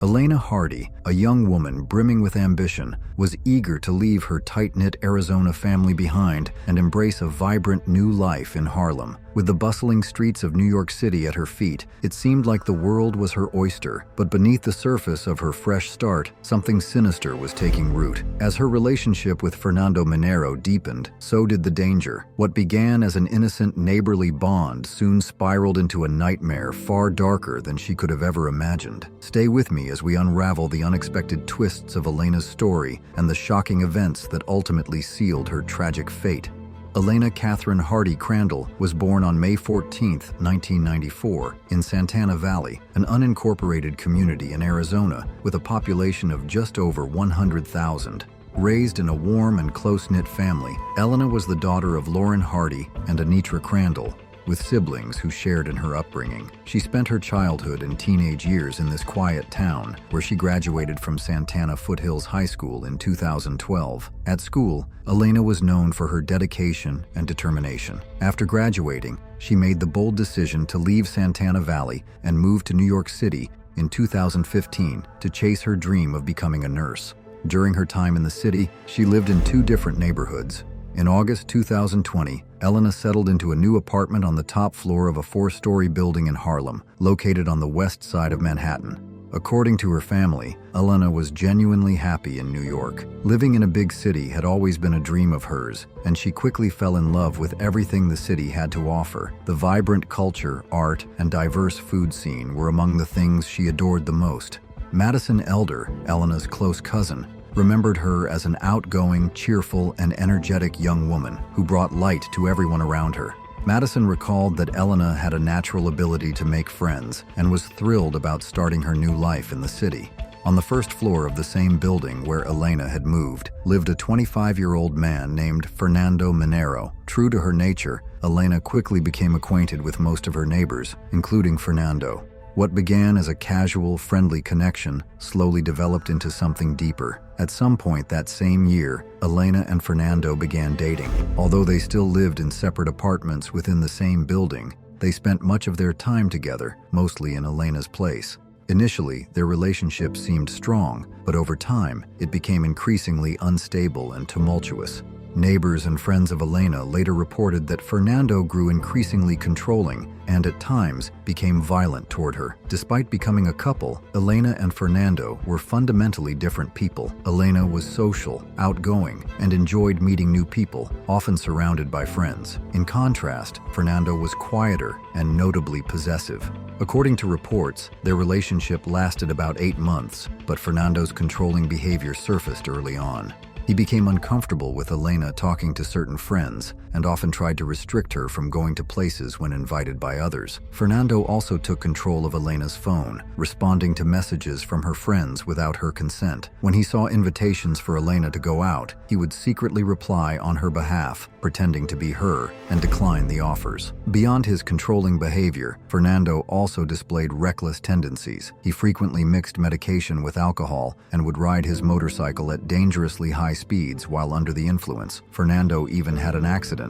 Elena Hardy, a young woman brimming with ambition, was eager to leave her tight-knit Arizona family behind and embrace a vibrant new life in Harlem. With the bustling streets of New York City at her feet, it seemed like the world was her oyster. But beneath the surface of her fresh start, something sinister was taking root. As her relationship with Fernando Minero deepened, so did the danger. What began as an innocent neighborly bond soon spiraled into a nightmare far darker than she could have ever imagined. Stay with me as we unravel the unexpected twists of Elena's story and the shocking events that ultimately sealed her tragic fate. Elena Catherine Hardy Crandall was born on May 14, 1994, in Santana Valley, an unincorporated community in Arizona with a population of just over 100,000. Raised in a warm and close-knit family, Elena was the daughter of Lauren Hardy and Anitra Crandall, with siblings who shared in her upbringing. She spent her childhood and teenage years in this quiet town, where she graduated from Santana Foothills High School in 2012. At school, Elena was known for her dedication and determination. After graduating, she made the bold decision to leave Santana Valley and move to New York City in 2015 to chase her dream of becoming a nurse. During her time in the city, she lived in two different neighborhoods. In August 2020, Elena settled into a new apartment on the top floor of a 4-story building in Harlem, located on the west side of Manhattan. According to her family, Elena was genuinely happy in New York. Living in a big city had always been a dream of hers, and she quickly fell in love with everything the city had to offer. The vibrant culture, art, and diverse food scene were among the things she adored the most. Madison Elder, Elena's close cousin, remembered her as an outgoing, cheerful, and energetic young woman who brought light to everyone around her. Madison recalled that Elena had a natural ability to make friends and was thrilled about starting her new life in the city. On the first floor of the same building where Elena had moved, lived a 25-year-old man named Fernando Minero. True to her nature, Elena quickly became acquainted with most of her neighbors, including Fernando. What began as a casual, friendly connection slowly developed into something deeper. At some point that same year, Elena and Fernando began dating. Although they still lived in separate apartments within the same building, they spent much of their time together, mostly in Elena's place. Initially, their relationship seemed strong, but over time, it became increasingly unstable and tumultuous. Neighbors and friends of Elena later reported that Fernando grew increasingly controlling and at times became violent toward her. Despite becoming a couple, Elena and Fernando were fundamentally different people. Elena was social, outgoing, and enjoyed meeting new people, often surrounded by friends. In contrast, Fernando was quieter and notably possessive. According to reports, their relationship lasted about 8 months, but Fernando's controlling behavior surfaced early on. He became uncomfortable with Elena talking to certain friends and often tried to restrict her from going to places when invited by others. Fernando also took control of Elena's phone, responding to messages from her friends without her consent. When he saw invitations for Elena to go out, he would secretly reply on her behalf, pretending to be her, and decline the offers. Beyond his controlling behavior, Fernando also displayed reckless tendencies. He frequently mixed medication with alcohol and would ride his motorcycle at dangerously high speeds while under the influence. Fernando even had an accident,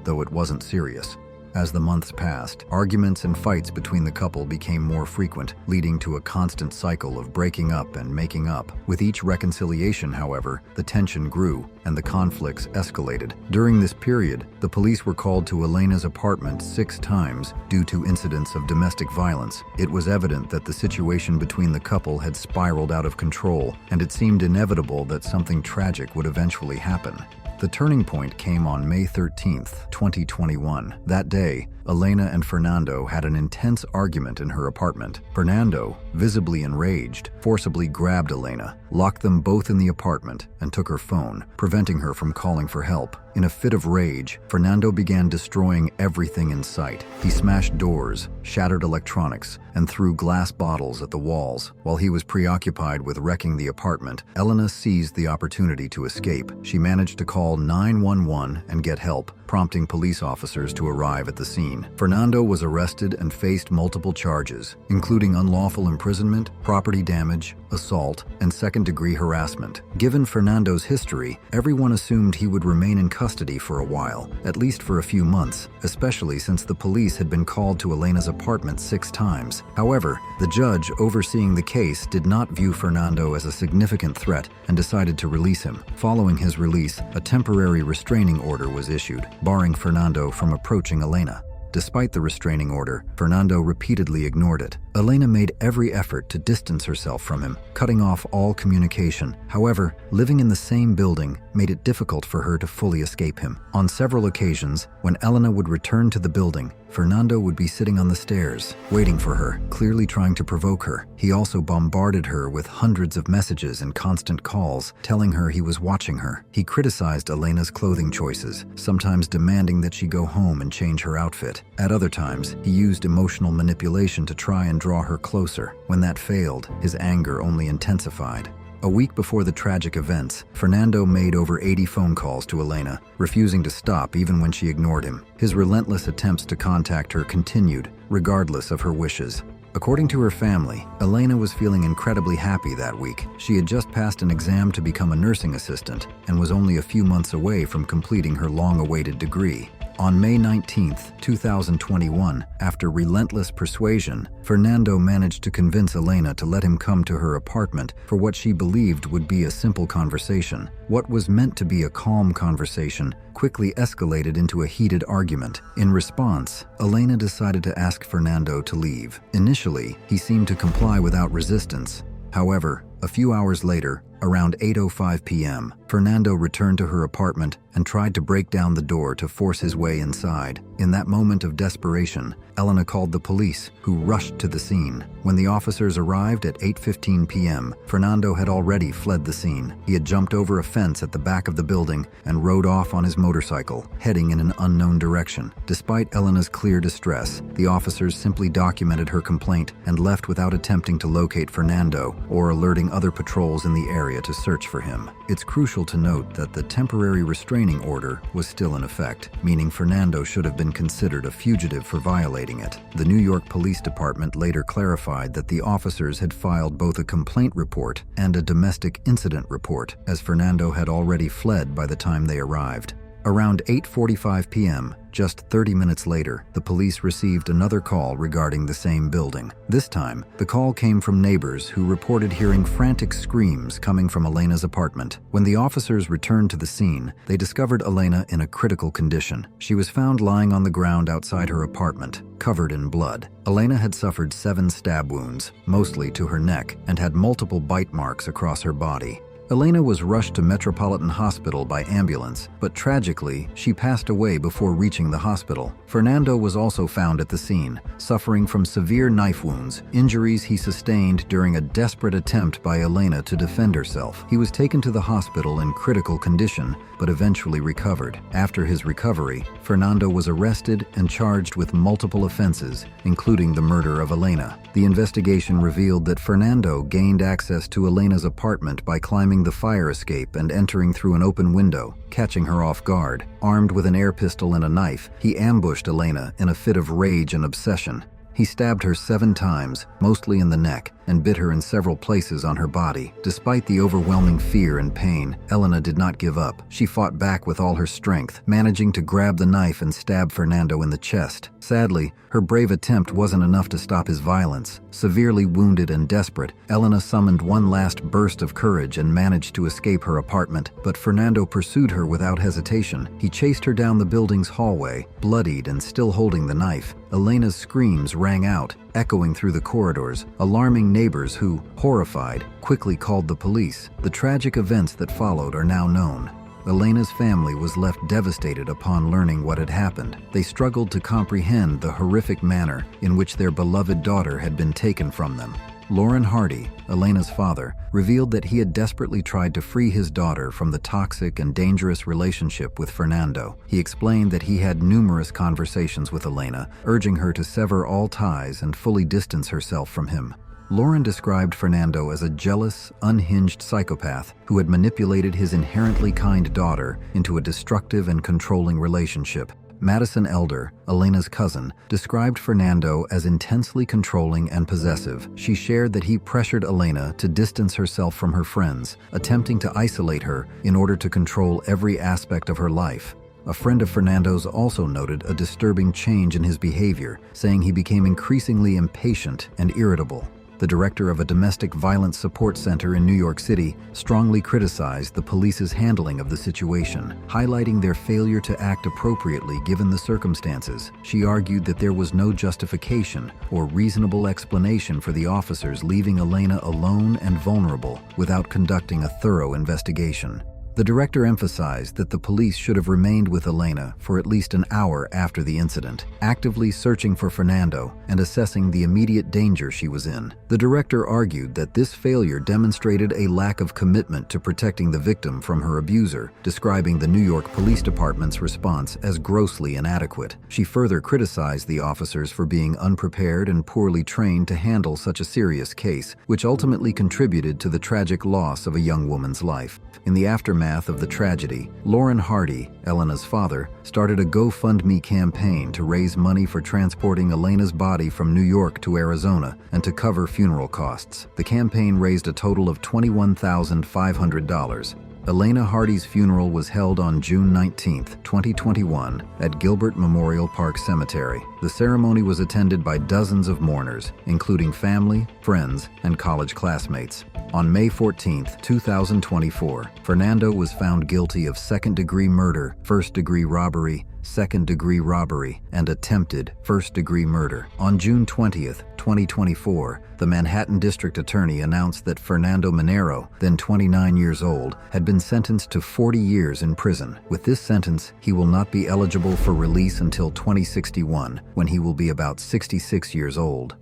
though it wasn't serious. As the months passed, arguments and fights between the couple became more frequent, leading to a constant cycle of breaking up and making up. With each reconciliation, however, the tension grew and the conflicts escalated. During this period, the police were called to Elena's apartment 6 times due to incidents of domestic violence. It was evident that the situation between the couple had spiraled out of control, and it seemed inevitable that something tragic would eventually happen. The turning point came on May 13, 2021. That day, Elena and Fernando had an intense argument in her apartment. Fernando, visibly enraged, forcibly grabbed Elena, locked them both in the apartment, and took her phone, preventing her from calling for help. In a fit of rage, Fernando began destroying everything in sight. He smashed doors, shattered electronics, and threw glass bottles at the walls. While he was preoccupied with wrecking the apartment, Elena seized the opportunity to escape. She managed to call 911 and get help, prompting police officers to arrive at the scene. Fernando was arrested and faced multiple charges, including unlawful imprisonment, property damage, assault, and second-degree harassment. Given Fernando's history, everyone assumed he would remain in custody for a while, at least for a few months, especially since the police had been called to Elena's apartment 6 times. However, the judge overseeing the case did not view Fernando as a significant threat and decided to release him. Following his release, a temporary restraining order was issued, barring Fernando from approaching Elena. Despite the restraining order, Fernando repeatedly ignored it. Elena made every effort to distance herself from him, cutting off all communication. However, living in the same building made it difficult for her to fully escape him. On several occasions, when Elena would return to the building, Fernando would be sitting on the stairs, waiting for her, clearly trying to provoke her. He also bombarded her with hundreds of messages and constant calls, telling her he was watching her. He criticized Elena's clothing choices, sometimes demanding that she go home and change her outfit. At other times, he used emotional manipulation to try and draw her closer. When that failed, his anger only intensified. A week before the tragic events, Fernando made over 80 phone calls to Elena, refusing to stop even when she ignored him. His relentless attempts to contact her continued, regardless of her wishes. According to her family, Elena was feeling incredibly happy that week. She had just passed an exam to become a nursing assistant and was only a few months away from completing her long-awaited degree. On May 19, 2021, after relentless persuasion, Fernando managed to convince Elena to let him come to her apartment for what she believed would be a simple conversation. What was meant to be a calm conversation quickly escalated into a heated argument. In response, Elena decided to ask Fernando to leave. Initially, he seemed to comply without resistance. However, a few hours later, around 8:05 p.m., Fernando returned to her apartment and tried to break down the door to force his way inside. In that moment of desperation, Elena called the police, who rushed to the scene. When the officers arrived at 8:15 p.m., Fernando had already fled the scene. He had jumped over a fence at the back of the building and rode off on his motorcycle, heading in an unknown direction. Despite Elena's clear distress, the officers simply documented her complaint and left without attempting to locate Fernando or alerting other patrols in the area to search for him. It's crucial to note that the temporary restraining order was still in effect, meaning Fernando should have been considered a fugitive for violating it. The New York Police Department later clarified that the officers had filed both a complaint report and a domestic incident report, as Fernando had already fled by the time they arrived. Around 8:45 p.m., just 30 minutes later, the police received another call regarding the same building. This time, the call came from neighbors who reported hearing frantic screams coming from Elena's apartment. When the officers returned to the scene, they discovered Elena in a critical condition. She was found lying on the ground outside her apartment, covered in blood. Elena had suffered 7 stab wounds, mostly to her neck, and had multiple bite marks across her body. Elena was rushed to Metropolitan Hospital by ambulance, but tragically, she passed away before reaching the hospital. Fernando was also found at the scene, suffering from severe knife wounds, injuries he sustained during a desperate attempt by Elena to defend herself. He was taken to the hospital in critical condition, but eventually recovered. After his recovery, Fernando was arrested and charged with multiple offenses, including the murder of Elena. The investigation revealed that Fernando gained access to Elena's apartment by climbing the fire escape and entering through an open window, catching her off guard. Armed with an air pistol and a knife, he ambushed Elena in a fit of rage and obsession. He stabbed her 7 times, mostly in the neck, and bit her in several places on her body. Despite the overwhelming fear and pain, Elena did not give up. She fought back with all her strength, managing to grab the knife and stab Fernando in the chest. Sadly, her brave attempt wasn't enough to stop his violence. Severely wounded and desperate, Elena summoned one last burst of courage and managed to escape her apartment, but Fernando pursued her without hesitation. He chased her down the building's hallway, bloodied and still holding the knife. Elena's screams rang out, echoing through the corridors, alarming neighbors who, horrified, quickly called the police. The tragic events that followed are now known. Elena's family was left devastated upon learning what had happened. They struggled to comprehend the horrific manner in which their beloved daughter had been taken from them. Lauren Hardy, Elena's father, revealed that he had desperately tried to free his daughter from the toxic and dangerous relationship with Fernando. He explained that he had numerous conversations with Elena, urging her to sever all ties and fully distance herself from him. Lauren described Fernando as a jealous, unhinged psychopath who had manipulated his inherently kind daughter into a destructive and controlling relationship. Madison Elder, Elena's cousin, described Fernando as intensely controlling and possessive. She shared that he pressured Elena to distance herself from her friends, attempting to isolate her in order to control every aspect of her life. A friend of Fernando's also noted a disturbing change in his behavior, saying he became increasingly impatient and irritable. The director of a domestic violence support center in New York City strongly criticized the police's handling of the situation, highlighting their failure to act appropriately given the circumstances. She argued that there was no justification or reasonable explanation for the officers leaving Elena alone and vulnerable without conducting a thorough investigation. The director emphasized that the police should have remained with Elena for at least an hour after the incident, actively searching for Fernando and assessing the immediate danger she was in. The director argued that this failure demonstrated a lack of commitment to protecting the victim from her abuser, describing the New York Police Department's response as grossly inadequate. She further criticized the officers for being unprepared and poorly trained to handle such a serious case, which ultimately contributed to the tragic loss of a young woman's life. In the aftermath of the tragedy, Lauren Hardy, Elena's father, started a GoFundMe campaign to raise money for transporting Elena's body from New York to Arizona and to cover funeral costs. The campaign raised a total of $21,500. Elena Hardy's funeral was held on June 19, 2021, at Gilbert Memorial Park Cemetery. The ceremony was attended by dozens of mourners, including family, friends, and college classmates. On May 14, 2024, Fernando was found guilty of second-degree murder, first-degree robbery, second-degree robbery, and attempted first-degree murder. On June 20, 2024, the Manhattan District Attorney announced that Fernando Minero, then 29 years old, had been sentenced to 40 years in prison. With this sentence, he will not be eligible for release until 2061, when he will be about 66 years old.